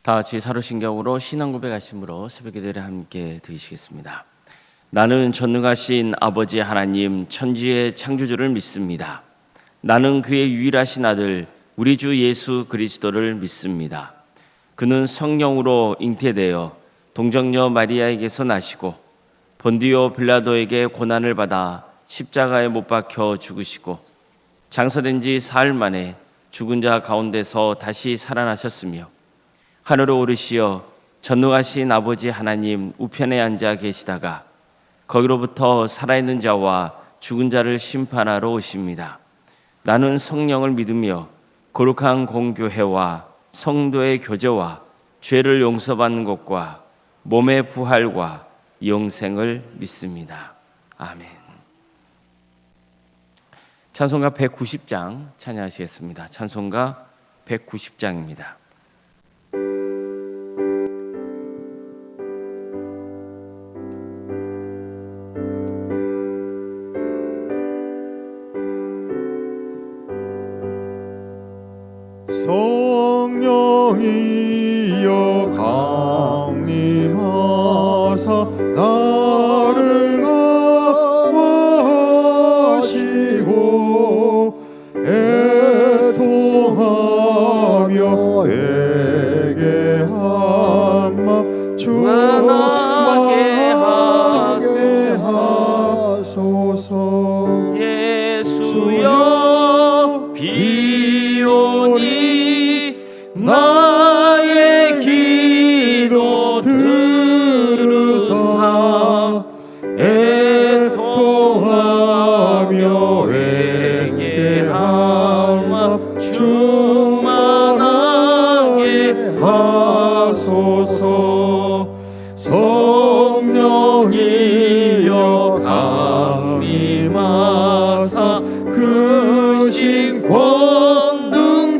다 같이 사도신경으로 신앙 고백하심으로 새벽 기도를 함께 드리시겠습니다. 나는 전능하신 아버지 하나님 천지의 창조주를 믿습니다. 나는 그의 유일하신 아들 우리 주 예수 그리스도를 믿습니다. 그는 성령으로 잉태되어 동정녀 마리아에게서 나시고 본디오 빌라도에게 고난을 받아 십자가에 못 박혀 죽으시고 장사된 지 사흘 만에 죽은 자 가운데서 다시 살아나셨으며 하늘로 오르시어 전능하신 아버지 하나님 우편에 앉아 계시다가 거기로부터 살아있는 자와 죽은 자를 심판하러 오십니다. 나는 성령을 믿으며 거룩한 공교회와 성도의 교제와 죄를 용서받는 것과 몸의 부활과 영생을 믿습니다. 아멘. 찬송가 190장 찬양하시겠습니다. 찬송가 190장입니다. 성령이여 강림하사 나를 감화하시고 애통하며 회개하마 충만하게 하소서. 예수여 비오니 나의 기도 들으사 애통하며 회개하마 충만하게 하소서. 성령이여 강림하사 그 신권능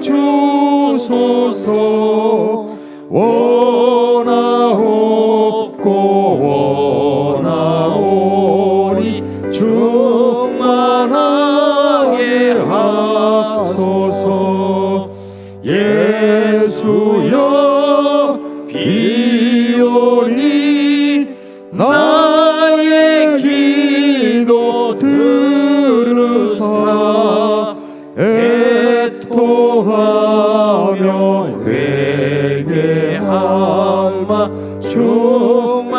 주소서. 원하옵고 원하오니 충만하게 하소서. 예수여 비오니 나의 기도 들으사 애통하며 회개하마 충만하게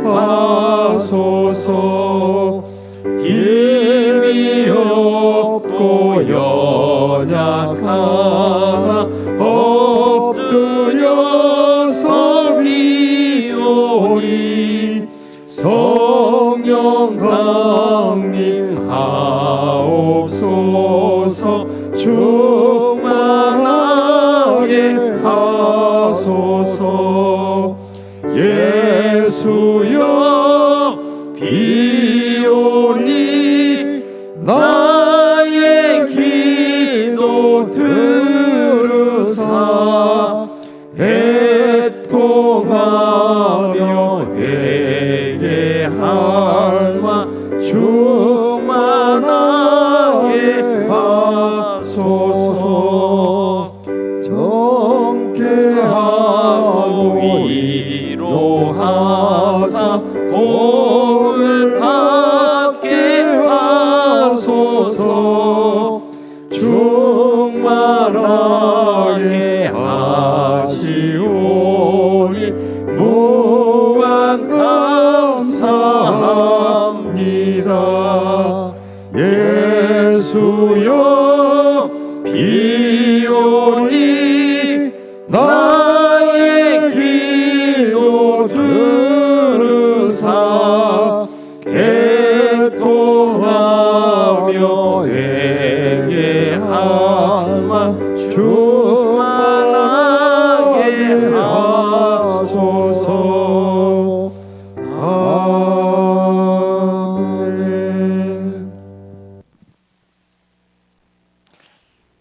하소서. 힘이 없고 연약하나 엎드려서 비오니 성령 강림하옵소서. 충만하게 하소서. 예수여 비오니 나의 기도 들으사 애통하며 회개하마 충만하게 하소서. 정케하고 위로하사 복을 받게 하소서. 충만하게 하시오니 무한 감사합니다. 예수여 비오니 나의 기도 들으사 애통하며 회개하마 충만하게 하소서. 아멘.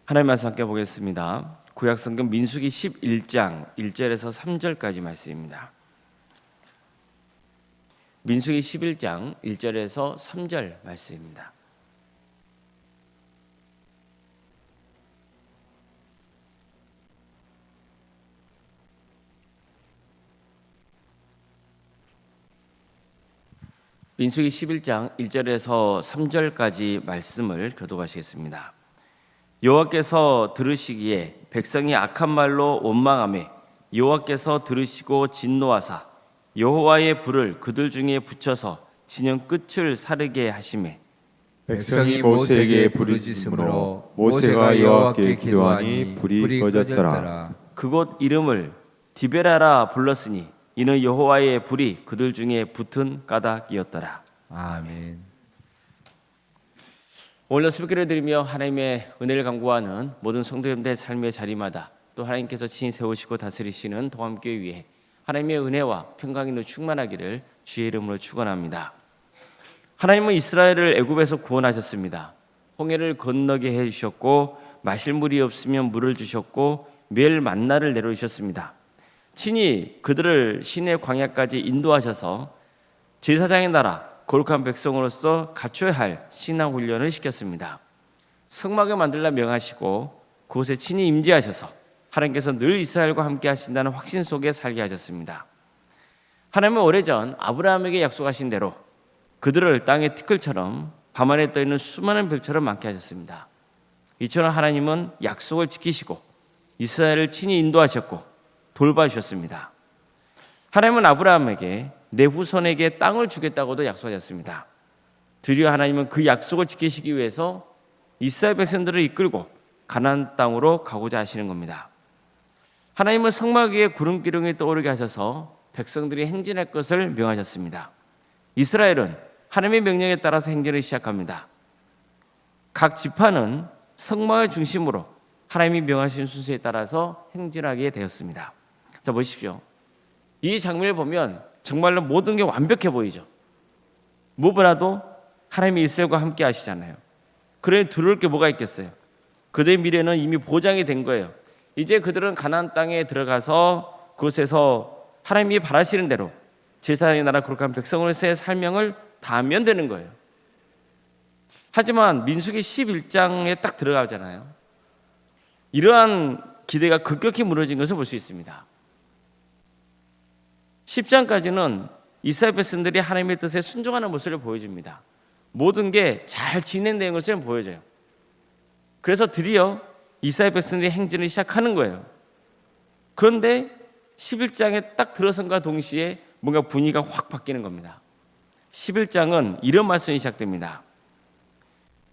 하나님 말씀 함께 보겠습니다. 구약성경 민수기 11장 1절에서 3절까지 말씀입니다. 민수기 11장 1절에서 3절 말씀입니다. 민수기 11장 1절에서 3절까지 말씀을 교독하시겠습니다. 여호와께서 들으시기에 백성이 악한 말로 원망하며 여호와께서 들으시고 진노하사 여호와의 불을 그들 중에 붙여서 진영 끝을 사르게 하시매 백성이 모세에게 부르짖음으로 모세가 여호와께 기도하니 불이 꺼졌더라. 그곳 이름을 디베라라 불렀으니 이는 여호와의 불이 그들 중에 붙은 까닭이었더라. 아멘. 오늘도 새벽기를 드리며 하나님의 은혜를 간구하는 모든 성도님들의 삶의 자리마다 또 하나님께서 친히 세우시고 다스리시는 동암교회 위에 하나님의 은혜와 평강이 충만하기를 주의 이름으로 축원합니다. 하나님은 이스라엘을 애굽에서 구원하셨습니다. 홍해를 건너게 해주셨고 마실 물이 없으면 물을 주셨고 매일 만나를 내려주셨습니다. 친히 그들을 시내 광야까지 인도하셔서 제사장의 나라 거룩한 백성으로서 갖춰야 할 신앙 훈련을 시켰습니다. 성막을 만들라 명하시고 그곳에 친히 임재하셔서 하나님께서 늘 이스라엘과 함께 하신다는 확신 속에 살게 하셨습니다. 하나님은 오래전 아브라함에게 약속하신 대로 그들을 땅의 티끌처럼 밤하늘에 떠있는 수많은 별처럼 많게 하셨습니다. 이처럼 하나님은 약속을 지키시고 이스라엘을 친히 인도하셨고 돌봐주셨습니다. 하나님은 아브라함에게 내 후손에게 땅을 주겠다고도 약속하셨습니다. 드디어 하나님은 그 약속을 지키시기 위해서 이스라엘 백성들을 이끌고 가나안 땅으로 가고자 하시는 겁니다. 하나님은 성막 위에 구름기둥이 떠오르게 하셔서 백성들이 행진할 것을 명하셨습니다. 이스라엘은 하나님의 명령에 따라서 행진을 시작합니다. 각 지파는 성막을 중심으로 하나님이 명하신 순서에 따라서 행진하게 되었습니다. 자, 보십시오. 이 장면을 보면 정말로 모든 게 완벽해 보이죠. 무엇보다도 하나님이 이스라엘과 함께 하시잖아요. 그러니 두려울 게 뭐가 있겠어요. 그들의 미래는 이미 보장이 된 거예요. 이제 그들은 가나안 땅에 들어가서 그곳에서 하나님이 바라시는 대로 제사장의 나라 거룩한 백성으로서의 살명을 다하면 되는 거예요. 하지만 민수기 11장에 딱 들어가잖아요. 이러한 기대가 급격히 무너진 것을 볼 수 있습니다. 10장까지는 이스라엘 백성들이 하나님의 뜻에 순종하는 모습을 보여줍니다. 모든 게 잘 진행되는 것을 보여줘요. 그래서 드디어 이스라엘 백성들이 행진을 시작하는 거예요. 그런데 11장에 딱 들어선과 동시에 뭔가 분위기가 확 바뀌는 겁니다. 11장은 이런 말씀이 시작됩니다.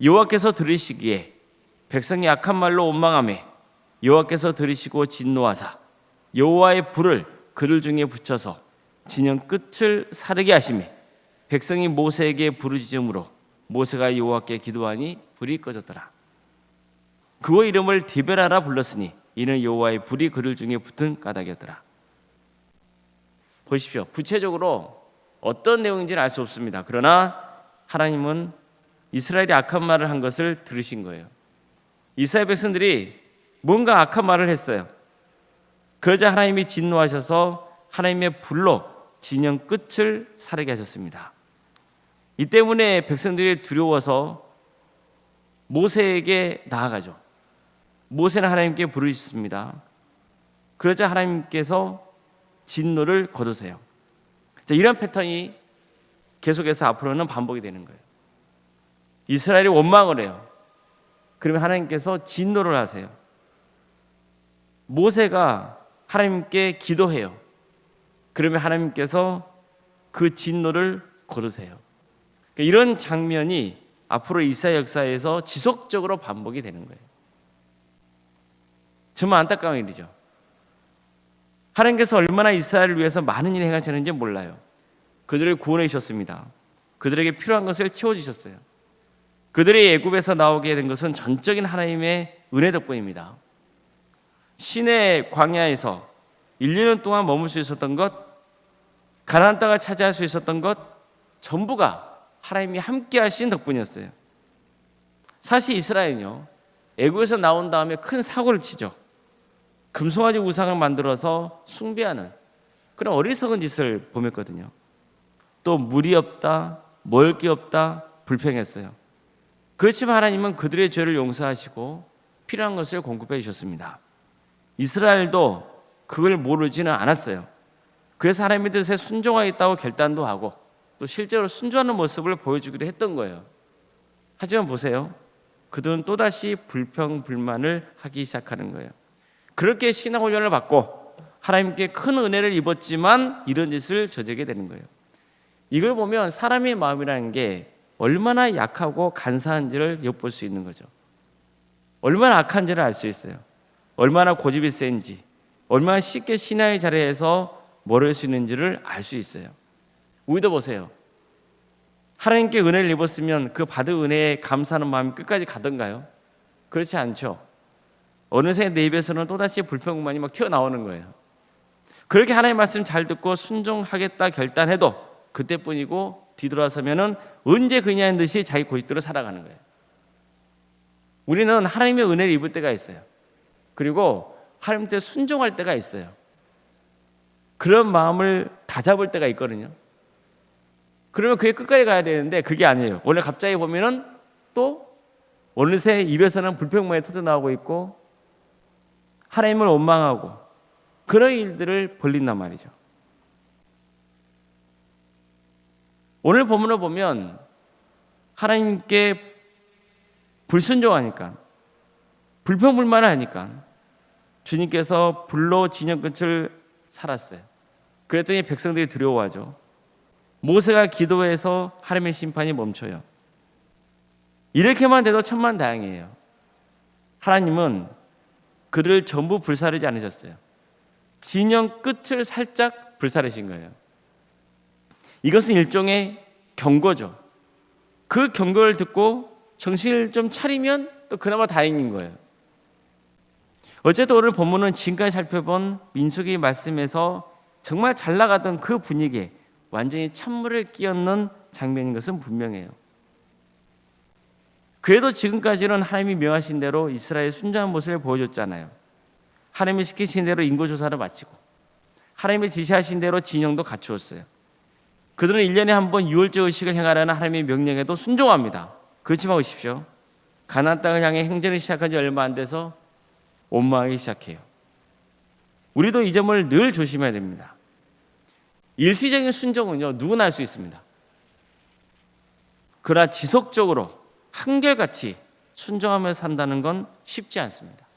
여호와께서 들으시기에 백성이 악한 말로 원망하며 여호와께서 들으시고 진노하사 여호와의 불을 그들 중에 붙여서 진영 끝을 사르게 하시며 백성이 모세에게 부르짖음으로 모세가 여호와께 기도하니 불이 꺼졌더라. 그의 이름을 디베라라 불렀으니 이는 여호와의 불이 그들 중에 붙은 까닭이었더라. 보십시오. 구체적으로 어떤 내용인지는 알 수 없습니다. 그러나 하나님은 이스라엘이 악한 말을 한 것을 들으신 거예요. 이스라엘 백성들이 뭔가 악한 말을 했어요. 그러자 하나님이 진노하셔서 하나님의 불로 진영 끝을 사르게 하셨습니다. 이 때문에 백성들이 두려워서 모세에게 나아가죠. 모세는 하나님께 부르셨습니다. 그러자 하나님께서 진노를 거두세요. 자, 이런 패턴이 계속해서 앞으로는 반복이 되는 거예요. 이스라엘이 원망을 해요. 그러면 하나님께서 진노를 하세요. 모세가 하나님께 기도해요. 그러면 하나님께서 그 진노를 거두세요. 그러니까 이런 장면이 앞으로 이스라엘 역사에서 지속적으로 반복이 되는 거예요. 정말 안타까운 일이죠. 하나님께서 얼마나 이스라엘을 위해서 많은 일을 행하시는지 몰라요. 그들을 구원해 주셨습니다. 그들에게 필요한 것을 채워주셨어요. 그들이 애굽에서 나오게 된 것은 전적인 하나님의 은혜 덕분입니다. 시내 광야에서 1년 동안 머물 수 있었던 것, 가나안 땅을 차지할 수 있었던 것 전부가 하나님이 함께 하신 덕분이었어요. 사실 이스라엘은요, 애굽에서 나온 다음에 큰 사고를 치죠. 금송아지 우상을 만들어서 숭배하는 그런 어리석은 짓을 범했거든요. 또 물이 없다, 먹을 게 없다, 불평했어요. 그렇지만 하나님은 그들의 죄를 용서하시고 필요한 것을 공급해 주셨습니다. 이스라엘도 그걸 모르지는 않았어요. 그래서 하나님의 뜻에 순종하겠다고 결단도 하고 또 실제로 순종하는 모습을 보여주기도 했던 거예요. 하지만 보세요. 그들은 또다시 불평불만을 하기 시작하는 거예요. 그렇게 신앙 훈련을 받고 하나님께 큰 은혜를 입었지만 이런 짓을 저지르게 되는 거예요. 이걸 보면 사람의 마음이라는 게 얼마나 약하고 간사한지를 엿볼 수 있는 거죠. 얼마나 악한지를 알 수 있어요. 얼마나 고집이 센지, 얼마나 쉽게 신앙의 자리에서 멀어질 수 있는지를 알 수 있어요. 우리도 보세요. 하나님께 은혜를 입었으면 그 받은 은혜에 감사하는 마음이 끝까지 가던가요? 그렇지 않죠. 어느새 내 입에서는 또다시 불평만이 막 튀어나오는 거예요. 그렇게 하나님의 말씀 잘 듣고 순종하겠다 결단해도 그때뿐이고 뒤돌아서면은 언제 그냐는 듯이 자기 고집대로 살아가는 거예요. 우리는 하나님의 은혜를 입을 때가 있어요. 그리고 하나님께 순종할 때가 있어요. 그런 마음을 다잡을 때가 있거든요. 그러면 그게 끝까지 가야 되는데 그게 아니에요. 오늘 갑자기 보면은 또 어느새 입에서는 불평만이 터져나오고 있고 하나님을 원망하고 그런 일들을 벌린단 말이죠. 오늘 본문을 보면 하나님께 불순종하니까 불평불만을 하니까 주님께서 불로 진영 끝을 살았어요. 그랬더니 백성들이 두려워하죠. 모세가 기도해서 하나님의 심판이 멈춰요. 이렇게만 돼도 천만다행이에요. 하나님은 그들을 전부 불사르지 않으셨어요. 진영 끝을 살짝 불사르신 거예요. 이것은 일종의 경고죠. 그 경고를 듣고 정신을 좀 차리면 또 그나마 다행인 거예요. 어쨌든 오늘 본문은 지금까지 살펴본 민수기 말씀에서 정말 잘 나가던 그 분위기에 완전히 찬물을 끼얹는 장면인 것은 분명해요. 그래도 지금까지는 하나님이 명하신 대로 이스라엘 순종한 모습을 보여줬잖아요. 하나님이 시키신 대로 인구조사를 마치고 하나님이 지시하신 대로 진영도 갖추었어요. 그들은 1년에 한 번 유월절 의식을 행하라는 하나님의 명령에도 순종합니다. 그렇지만 보십시오. 가나안 땅을 향해 행진을 시작한 지 얼마 안 돼서 원망하기 시작해요. 우리도 이 점을 늘 조심해야 됩니다. 일시적인 순종은요, 누구나 할 수 있습니다. 그러나 지속적으로 한결같이 순종하며 산다는 건 쉽지 않습니다.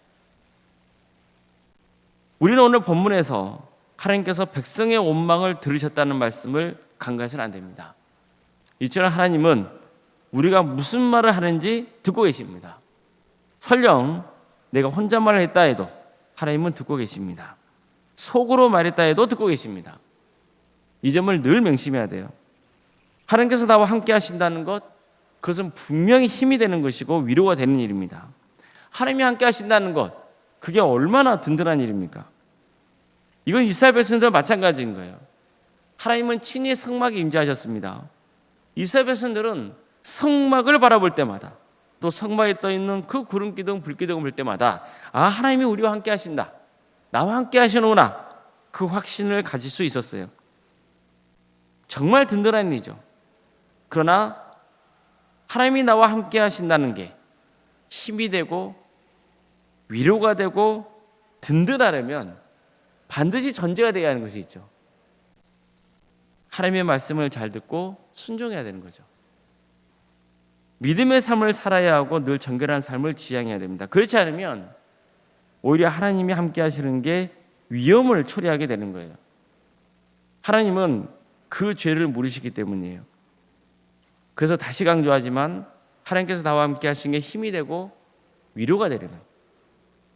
우리는 오늘 본문에서 하나님께서 백성의 원망을 들으셨다는 말씀을 간과해서는 안 됩니다. 이처럼 하나님은 우리가 무슨 말을 하는지 듣고 계십니다. 설령 내가 혼잣말을 했다 해도 하나님은 듣고 계십니다. 속으로 말했다 해도 듣고 계십니다. 이 점을 늘 명심해야 돼요. 하나님께서 나와 함께 하신다는 것, 그것은 분명히 힘이 되는 것이고 위로가 되는 일입니다. 하나님이 함께 하신다는 것, 그게 얼마나 든든한 일입니까? 이건 이스라엘 백성들도 마찬가지인 거예요. 하나님은 친히 성막에 임재하셨습니다. 이스라엘 백성들은 성막을 바라볼 때마다 또 성막에 떠있는 그 구름기둥 불기둥을 볼 때마다 아, 하나님이 우리와 함께 하신다, 나와 함께 하시는구나, 그 확신을 가질 수 있었어요. 정말 든든한 일이죠. 그러나 하나님이 나와 함께 하신다는 게 힘이 되고 위로가 되고 든든하려면 반드시 전제가 되어야 하는 것이 있죠. 하나님의 말씀을 잘 듣고 순종해야 되는 거죠. 믿음의 삶을 살아야 하고 늘 정결한 삶을 지향해야 됩니다. 그렇지 않으면 오히려 하나님이 함께 하시는 게 위험을 초래하게 되는 거예요. 하나님은 그 죄를 물으시기 때문이에요. 그래서 다시 강조하지만 하나님께서 나와 함께 하신 게 힘이 되고 위로가 되려면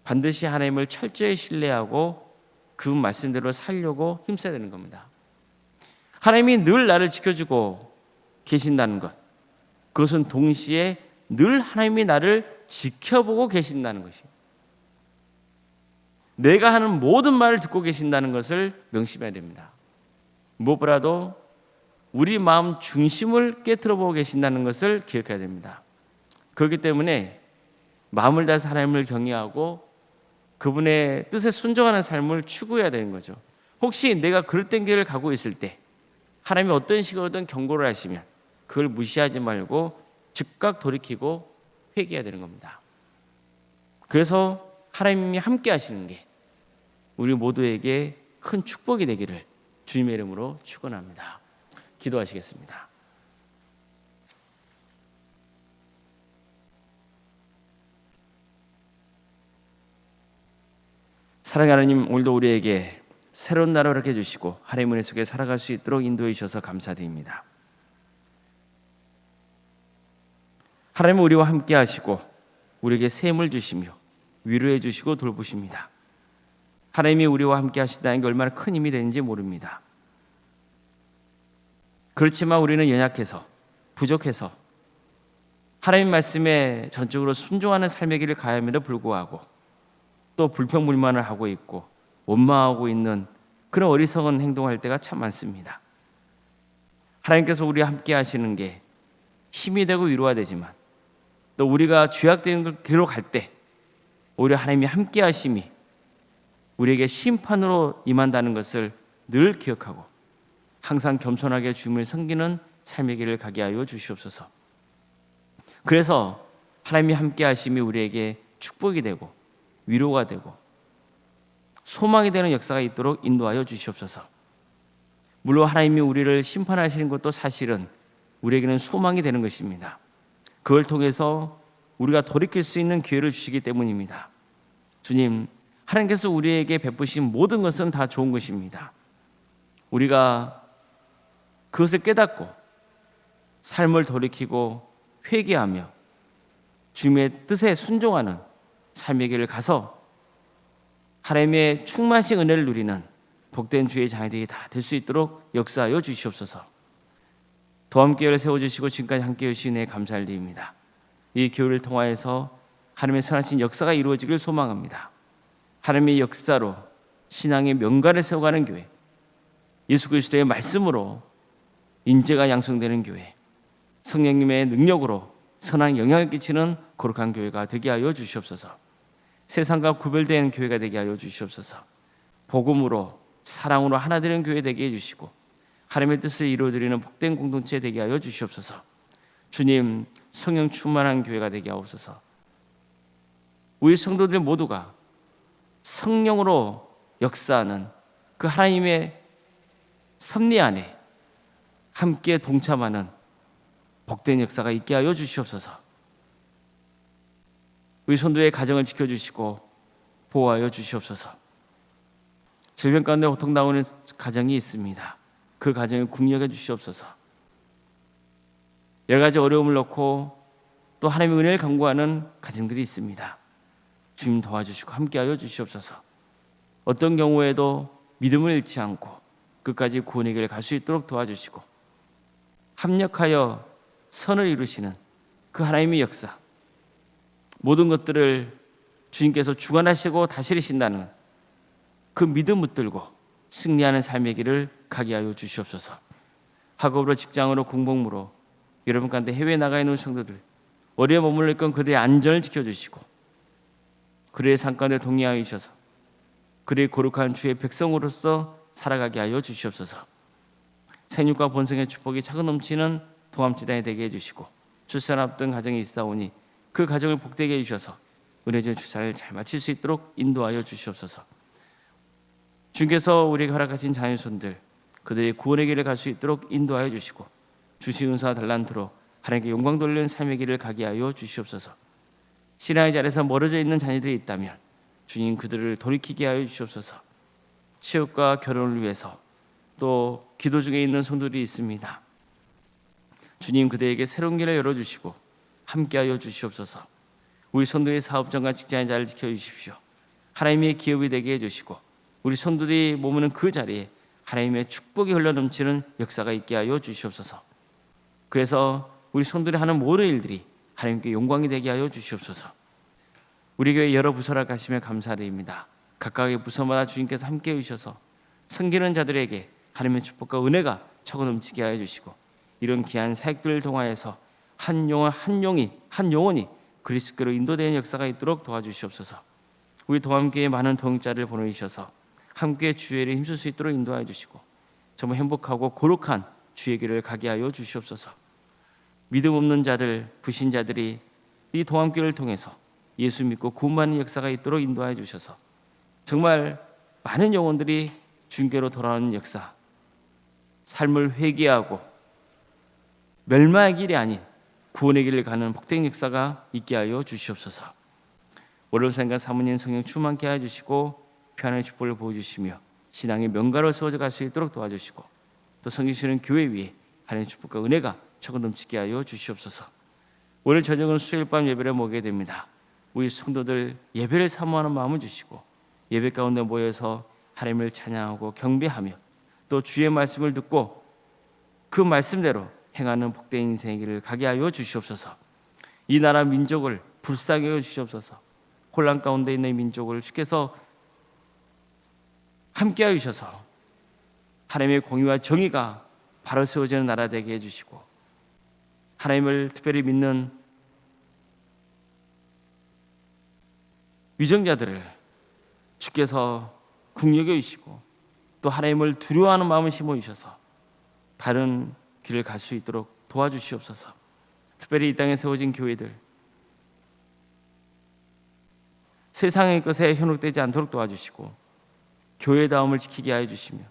반드시 하나님을 철저히 신뢰하고 그 말씀대로 살려고 힘써야 되는 겁니다. 하나님이 늘 나를 지켜주고 계신다는 것, 그것은 동시에 늘 하나님이 나를 지켜보고 계신다는 것이에요. 내가 하는 모든 말을 듣고 계신다는 것을 명심해야 됩니다. 무엇보다도 우리 마음 중심을 깨트려보고 계신다는 것을 기억해야 됩니다. 그렇기 때문에 마음을 다해서 하나님을 경외하고 그분의 뜻에 순종하는 삶을 추구해야 되는 거죠. 혹시 내가 그릇된 길을 가고 있을 때 하나님이 어떤 식으로든 경고를 하시면 그걸 무시하지 말고 즉각 돌이키고 회개해야 되는 겁니다. 그래서 하나님이 함께 하시는 게 우리 모두에게 큰 축복이 되기를 주님의 이름으로 축원합니다. 기도하시겠습니다. 사랑하는 하나님, 오늘도 우리에게 새로운 날을 허락해 주시고 하나님의 은혜 속에 살아갈 수 있도록 인도해 주셔서 감사드립니다. 하나님은 우리와 함께 하시고 우리에게 새 힘을 주시며 위로해 주시고 돌보십니다. 하나님이 우리와 함께 하신다는 게 얼마나 큰 힘이 되는지 모릅니다. 그렇지만 우리는 연약해서 부족해서 하나님 말씀에 전적으로 순종하는 삶의 길을 가야 함에도 불구하고 또 불평불만을 하고 있고 원망하고 있는 그런 어리석은 행동할 때가 참 많습니다. 하나님께서 우리와 함께 하시는 게 힘이 되고 위로가 되지만 또 우리가 죄악된 길로 갈 때 오히려 하나님이 함께 하심이 우리에게 심판으로 임한다는 것을 늘 기억하고 항상 겸손하게 주님을 섬기는 삶의 길을 가게 하여 주시옵소서. 그래서 하나님이 함께 하심이 우리에게 축복이 되고 위로가 되고 소망이 되는 역사가 있도록 인도하여 주시옵소서. 물론 하나님이 우리를 심판하시는 것도 사실은 우리에게는 소망이 되는 것입니다. 그걸 통해서 우리가 돌이킬 수 있는 기회를 주시기 때문입니다. 주님, 하나님께서 우리에게 베푸신 모든 것은 다 좋은 것입니다. 우리가 그것을 깨닫고 삶을 돌이키고 회개하며 주님의 뜻에 순종하는 삶의 길을 가서 하나님의 충만하신 은혜를 누리는 복된 주의 자녀들이 다 될 수 있도록 역사하여 주시옵소서. 도함교회를 세워주시고 지금까지 함께해 주신 은혜에 감사를 드립니다. 이 교회를 통하여서 하나님의 선하신 역사가 이루어지길 소망합니다. 하나님의 역사로 신앙의 명가를 세워가는 교회, 예수 그리스도의 말씀으로 인재가 양성되는 교회, 성령님의 능력으로 선한 영향을 끼치는 거룩한 교회가 되게 하여 주시옵소서. 세상과 구별된 교회가 되게 하여 주시옵소서. 복음으로 사랑으로 하나 되는 교회 되게 해주시고 하나님의 뜻을 이루어드리는 복된 공동체 되게 하여 주시옵소서. 주님, 성령 충만한 교회가 되게 하옵소서. 우리 성도들 모두가 성령으로 역사하는 그 하나님의 섭리 안에 함께 동참하는 복된 역사가 있게 하여 주시옵소서. 우리 성도의 가정을 지켜주시고 보호하여 주시옵소서. 질병 가운데 고통 당하는 가정이 있습니다. 그 가정을 국력해 주시옵소서. 여러 가지 어려움을 넣고 또 하나님의 은혜를 간구하는 가정들이 있습니다. 주님 도와주시고 함께하여 주시옵소서. 어떤 경우에도 믿음을 잃지 않고 끝까지 구원의 길을 갈 수 있도록 도와주시고 합력하여 선을 이루시는 그 하나님의 역사, 모든 것들을 주님께서 주관하시고 다스리신다는 그 믿음 붙들고 승리하는 삶의 길을 가게 하여 주시옵소서. 학업으로 직장으로 공복무로 여러분 가운데 해외에 나가 있는 성도들 어디에 머물러 있건 그들의 안전을 지켜주시고 그들의 삶 가운데 동의하여 주셔서 그들의 거룩한 주의 백성으로서 살아가게 하여 주시옵소서. 생육과 번성의 축복이 차고 넘치는 동암지단이 되게 해주시고 출산 앞둔 가정이 있사오니 그 가정을 복되게 해주셔서 은혜전 주사를 잘 마칠 수 있도록 인도하여 주시옵소서. 주께서 우리에게 허락하신 자녀손들 그들의 구원의 길을 갈 수 있도록 인도하여 주시고 주신 은사와 달란트로 하나님께 영광 돌리는 삶의 길을 가게 하여 주시옵소서. 신앙의 자리에서 멀어져 있는 자녀들이 있다면 주님 그들을 돌이키게 하여 주시옵소서. 취업과 결혼을 위해서 또 기도 중에 있는 성도들이 있습니다. 주님 그들에게 새로운 길을 열어주시고 함께하여 주시옵소서. 우리 성도의 사업장과 직장의 자리를 지켜주십시오. 하나님의 기업이 되게 해주시고 우리 성도들이 머무는 그 자리에 하나님의 축복이 흘러넘치는 역사가 있게 하여 주시옵소서. 그래서 우리 성도들이 하는 모든 일들이 하나님께 영광이 되게 하여 주시옵소서. 우리 교회 여러 부서를 가시며 감사드립니다. 각각의 부서마다 주님께서 함께해 주셔서 섬기는 자들에게 하나님의 축복과 은혜가 차고 넘치게 하여 주시고 이런 귀한 사역들을 통하여서 한 영혼이 그리스도로 인도되는 역사가 있도록 도와주시옵소서. 우리 도함교회에 많은 동역자를 보내주셔서 함께 주의 일에 힘쓸 수 있도록 인도하여 주시고 정말 행복하고 거룩한 주의 길을 가게 하여 주시옵소서. 믿음 없는 자들, 불신자들이 이 도함교회를 통해서 예수 믿고 구원받는 역사가 있도록 인도하여 주셔서 정말 많은 영혼들이 주님께로 돌아오는 역사, 삶을 회개하고 멸망의 길이 아닌 구원의 길을 가는 복된 역사가 있게 하여 주시옵소서. 월요일생과 사모님 성령 충만케 하여 주시고 평안의 축복을 보여주시며 신앙의 명가로 세워져 갈 수 있도록 도와주시고 또 섬기시는 교회 위에 하나님의 축복과 은혜가 차고 넘치게 하여 주시옵소서. 오늘 저녁은 수요일 밤 예배를 모게 됩니다. 우리 성도들 예배를 사모하는 마음을 주시고 예배 가운데 모여서 하나님을 찬양하고 경배하며 또 주의 말씀을 듣고 그 말씀대로 행하는 복된 인생의 길을 가게 하여 주시옵소서. 이 나라 민족을 불쌍히 여겨 주시옵소서. 혼란 가운데 있는 이 민족을 주께서 함께하여 주셔서 하나님의 공의와 정의가 바로 세워지는 나라 되게 해주시고 하나님을 특별히 믿는 위정자들을 주께서 긍휼히 여기시고 또 하나님을 두려워하는 마음을 심어주셔서 바른 길을 갈 수 있도록 도와주시옵소서. 특별히 이 땅에 세워진 교회들 세상의 것에 현혹되지 않도록 도와주시고 교회다움을 지키게 하여 주시며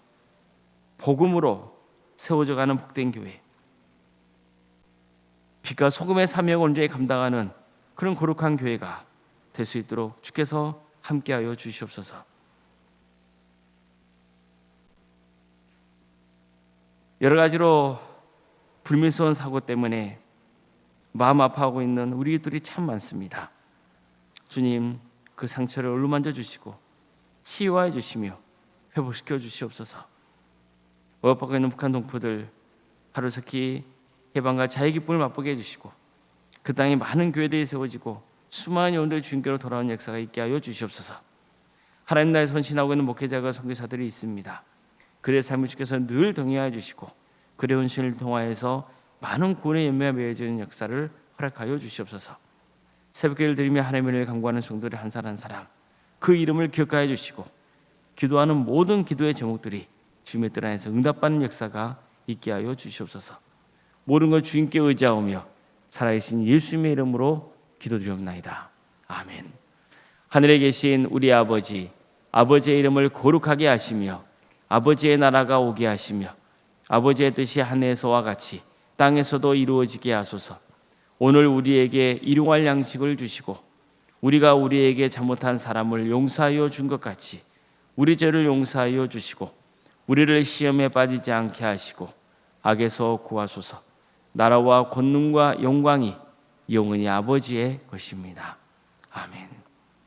복음으로 세워져 가는 복된 교회, 빛과 소금의 사명을 온전히 감당하는 그런 거룩한 교회가 될 수 있도록 주께서 함께하여 주시옵소서. 여러 가지로 불미스러운 사고 때문에 마음 아파하고 있는 우리들이 참 많습니다. 주님, 그 상처를 어루만져 주시고 치유하여 주시며 회복시켜 주시옵소서. 억압받고 있는 북한 동포들 하루속히 해방과 자유 기쁨을 맛보게 해주시고 그 땅에 많은 교회들이 세워지고 수많은 영혼들이 주님께로 돌아오는 역사가 있게 하여 주시옵소서. 하나님 나라에 헌신하고 있는 목회자가 선교사들이 있습니다. 그들의 삶을 주께서 늘 동행하여 주시고 그들의 헌신을 통하여서 많은 구원의 열매가 맺어지는 역사를 허락하여 주시옵소서. 새벽기도를 드리며 하나님의 은혜를 간구하는 성도들 한 사람 한 사람 그 이름을 기억하여 주시고 기도하는 모든 기도의 제목들이 주님의 뜻 안에서 응답받는 역사가 있게 하여 주시옵소서. 모든 걸 주님께 의지하오며 살아계신 예수님의 이름으로 기도드리옵나이다. 아멘. 하늘에 계신 우리 아버지, 아버지의 이름을 거룩하게 하시며 아버지의 나라가 오게 하시며 아버지의 뜻이 하늘에서와 같이 땅에서도 이루어지게 하소서. 오늘 우리에게 일용할 양식을 주시고 우리가 우리에게 잘못한 사람을 용서하여 준 것 같이 우리 죄를 용서하여 주시고 우리를 시험에 빠지지 않게 하시고 악에서 구하소서. 나라와 권능과 영광이 영원히 아버지의 것입니다. 아멘.